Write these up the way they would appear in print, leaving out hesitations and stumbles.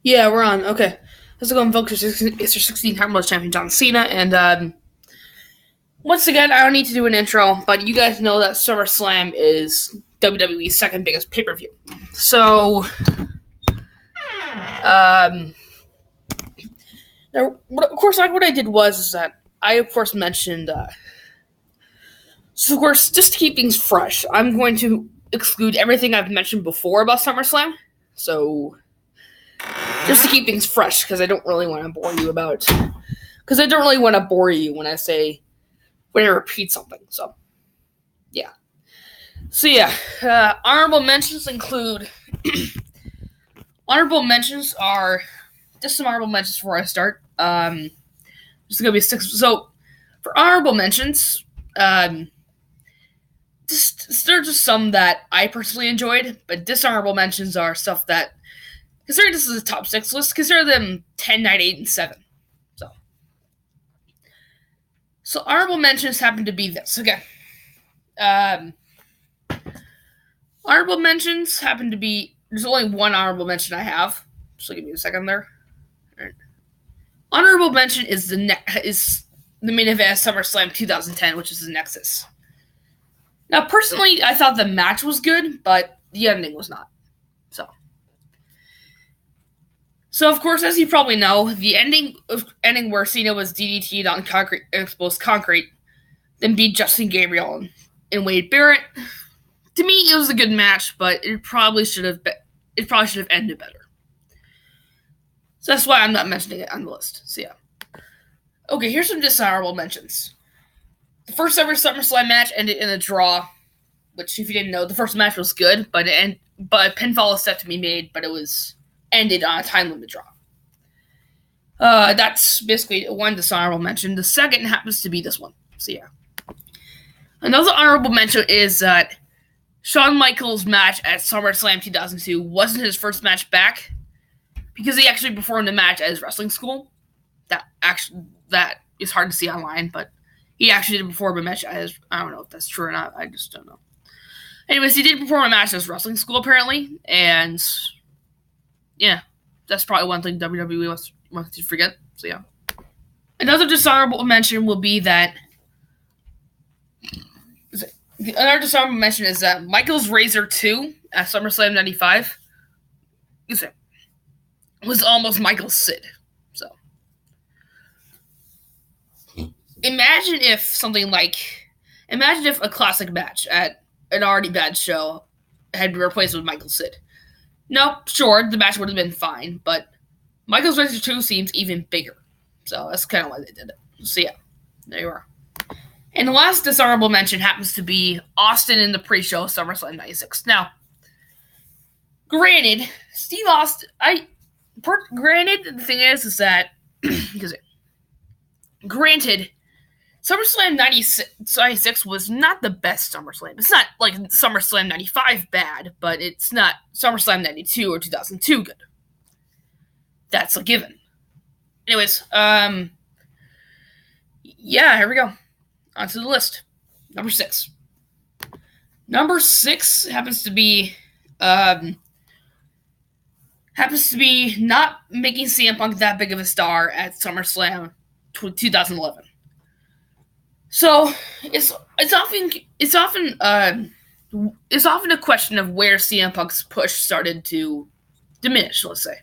Yeah, we're on. Okay. Let's go invoke Mr. 16 time world champion John Cena. And once again, I don't need to do an intro, but you guys know that SummerSlam is WWE's second biggest pay per view. So, um, now, of course, what I did was is that I, of course, mentioned. So, of course, just to keep things fresh, I'm going to exclude everything I've mentioned before about SummerSlam. So, just to keep things fresh, because I don't really want to bore you about. Because I don't really want to bore you when I repeat something. So, yeah. Honorable mentions include. Honorable mentions are just some honorable mentions before I start. Just gonna be six. So, for honorable mentions, there are just some that I personally enjoyed, but dishonorable mentions are stuff that, considering this is a top six list, consider them 10, 9, 8, and 7. So honorable mentions happen to be this. Okay. Um, Honorable mentions happen to be. There's only one honorable mention I have. So give me a second there. All right. Honorable mention is is the main event of SummerSlam 2010, which is the Nexus. Now, personally, I thought the match was good, but the ending was not. So, of course, as you probably know, the ending where Cena was DDT'd on concrete, exposed concrete, then beat Justin Gabriel and Wade Barrett. To me, it was a good match, but it probably should have ended better. So that's why I'm not mentioning it on the list. So yeah. Okay, here's some dishonorable mentions. The first ever SummerSlam match ended in a draw, which, if you didn't know, the first match was good, but pinfall is set to be made, but it was ended on a time limit draw. That's basically one dishonorable mention. The second happens to be this one. So yeah. Another honorable mention is that Shawn Michaels' match at SummerSlam 2002 wasn't his first match back, because he actually performed a match at his wrestling school. That is hard to see online, but he actually did perform a match at his. I don't know if that's true or not. I just don't know. Anyways, he did perform a match at his wrestling school apparently, and yeah, that's probably one thing WWE wants to forget. So yeah. Another dishonorable mention will be that. Another dishonorable mention is that Michaels Razor 2 at SummerSlam 95 was almost Michael's Sid. So imagine if a classic match at an already bad show had been replaced with Michael's Sid. No, sure, the match would have been fine, but Michael's Razor 2 seems even bigger. So that's kind of why they did it. So yeah, there you are. And the last dishonorable mention happens to be Austin in the pre-show SummerSlam 96. Now, granted, Steve Austin, granted, the thing is that, granted, SummerSlam 96 was not the best SummerSlam. It's not like SummerSlam 95 bad, but it's not SummerSlam 92 or 2002 good. That's a given. Anyways, yeah, here we go. Onto the list. Number 6. Number 6 happens to be not making CM Punk that big of a star at SummerSlam 2011. So it's often a question of where CM Punk's push started to diminish. Let's say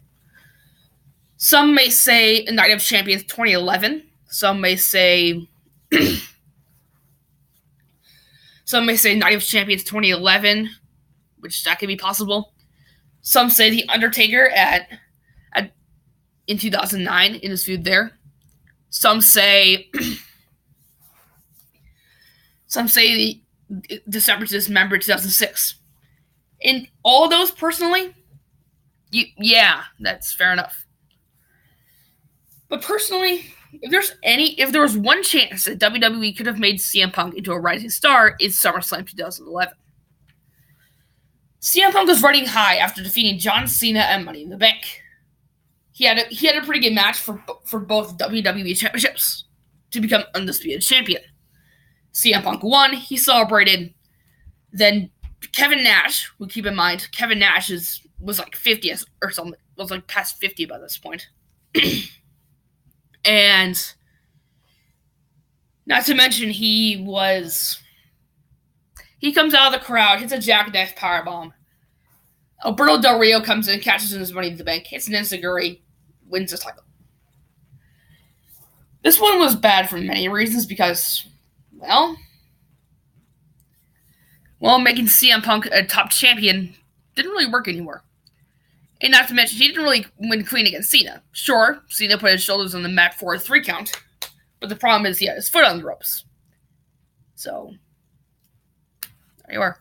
some may say Night of Champions 2011. Some may say Night of Champions 2011, which that could be possible. Some say The Undertaker in 2009 in his feud there. Some say the December to Dismember 2006. In all of those, personally, yeah, that's fair enough. But personally, if there was one chance that WWE could have made CM Punk into a rising star, it's SummerSlam 2011. CM Punk was riding high after defeating John Cena at Money in the Bank. He had a pretty good match for both WWE championships to become undisputed champion. CM Punk won. He celebrated. Then Kevin Nash, keep in mind, Kevin Nash is was like 50 or something. Was like past 50 by this point. And not to mention he comes out of the crowd, hits a jackknife powerbomb. Alberto Del Rio comes in, catches in his Money in the Bank, hits an enziguri, wins the title. This one was bad for many reasons because, making CM Punk a top champion didn't really work anymore. And not to mention, he didn't really win clean against Cena. Sure, Cena put his shoulders on the mat for a 3 count, but the problem is he had his foot on the ropes. So, there you are.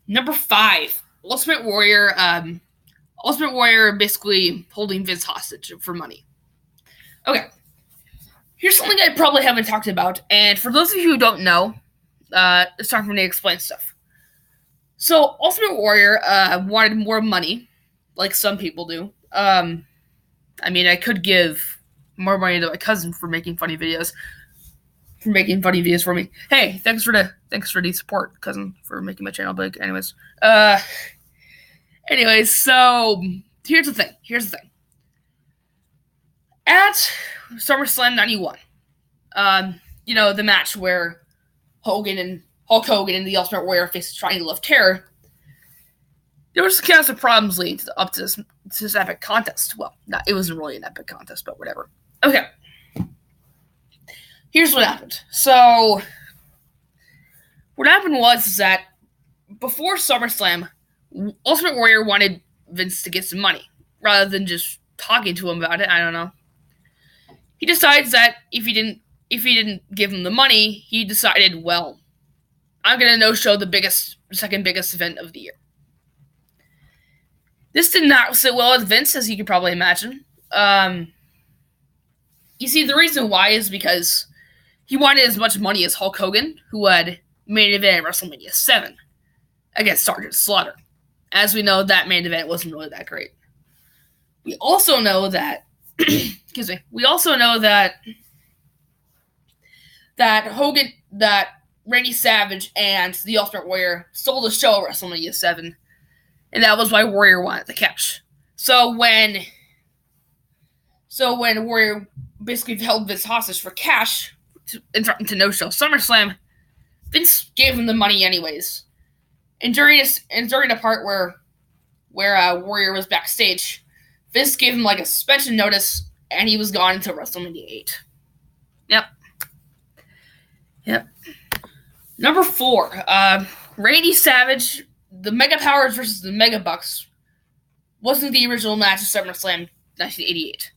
Number 5, Ultimate Warrior. Ultimate Warrior basically holding Vince hostage for money. Okay. Here's something I probably haven't talked about, and for those of you who don't know, it's time for me to explain stuff. So, Ultimate Warrior wanted more money, like some people do. I mean, I could give more money to my cousin for making funny videos. For me. Hey, thanks for the support, cousin, for making my channel big. Anyways, so here's the thing. At SummerSlam 91, the match where Hulk Hogan and the Ultimate Warrior faced Triangle of Terror, there was kind of some problems leading up to this epic contest. Well, it wasn't really an epic contest, but whatever. Okay. Here's what happened. So, what happened was that before SummerSlam, Ultimate Warrior wanted Vince to get some money, rather than just talking to him about it. I don't know. He decides that if he didn't give him the money, he decided, well, I'm gonna no-show the second biggest event of the year. This did not sit well with Vince, as you could probably imagine. You see, the reason why is because he wanted as much money as Hulk Hogan, who had main event at WrestleMania 7 against Sergeant Slaughter. As we know, that main event wasn't really that great. We also know that that Randy Savage and the Ultimate Warrior stole the show at WrestleMania 7, and that was why Warrior wanted the cash. So when Warrior basically held Vince hostage for cash and threatened to no-show SummerSlam, Vince gave him the money anyways. And during the part where Warrior was backstage, Vince gave him like a suspension notice, and he was gone until WrestleMania 8. Yep. Number 4, Randy Savage, the Mega Powers versus the Mega Bucks, wasn't the original match of SummerSlam 1988.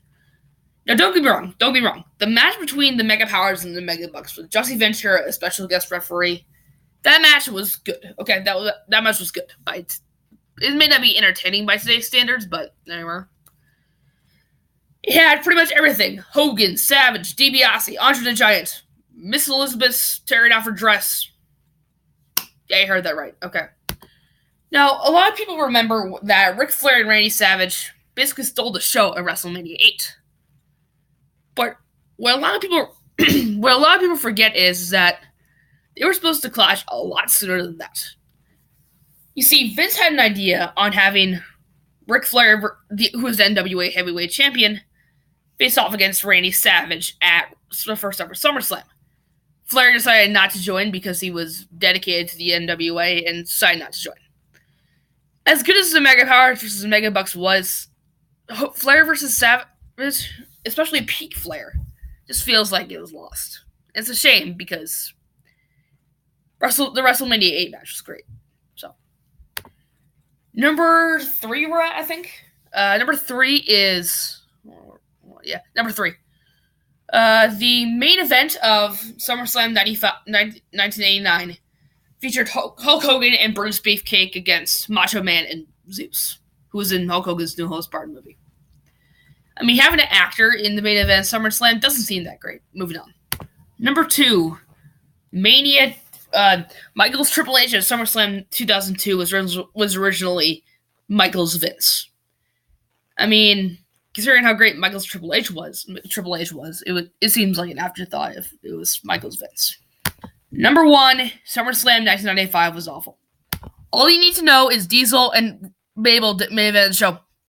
Now, don't get me wrong. The match between the Mega Powers and the Mega Bucks with Jesse Ventura, a special guest referee, that match was good. Okay, that match was good. It may not be entertaining by today's standards, but anyway. It had pretty much everything. Hogan, Savage, DiBiase, Andre the Giant, Miss Elizabeth tearing off her dress. Yeah, you heard that right. Okay. Now, a lot of people remember that Ric Flair and Randy Savage basically stole the show at WrestleMania 8. But what a lot of people forget is that they were supposed to clash a lot sooner than that. You see, Vince had an idea on having Ric Flair, who was the NWA Heavyweight Champion, face off against Randy Savage at the first ever SummerSlam. Flair decided not to join because he was dedicated to the NWA and decided not to join. As good as the Mega Powers versus the Mega Bucks was, Flair versus Savage, especially peak Flair, just feels like it was lost. It's a shame because the WrestleMania 8 match was great. So, number 3 we're at, I think. Number 3 is... number 3. The main event of SummerSlam 1989 featured Hulk Hogan and Bruce Beefcake against Macho Man and Zeus, who was in Hulk Hogan's New Holds Barred movie. I mean, having an actor in the main event of SummerSlam doesn't seem that great. Moving on. Number 2, Mania. Michaels Triple H at SummerSlam 2002 was originally Michaels Vince. I mean, considering how great Michaels Triple H was, it seems like an afterthought if it was Michaels Vince. Number 1, SummerSlam 1995 was awful. All you need to know is Diesel and Mabel main event of the show.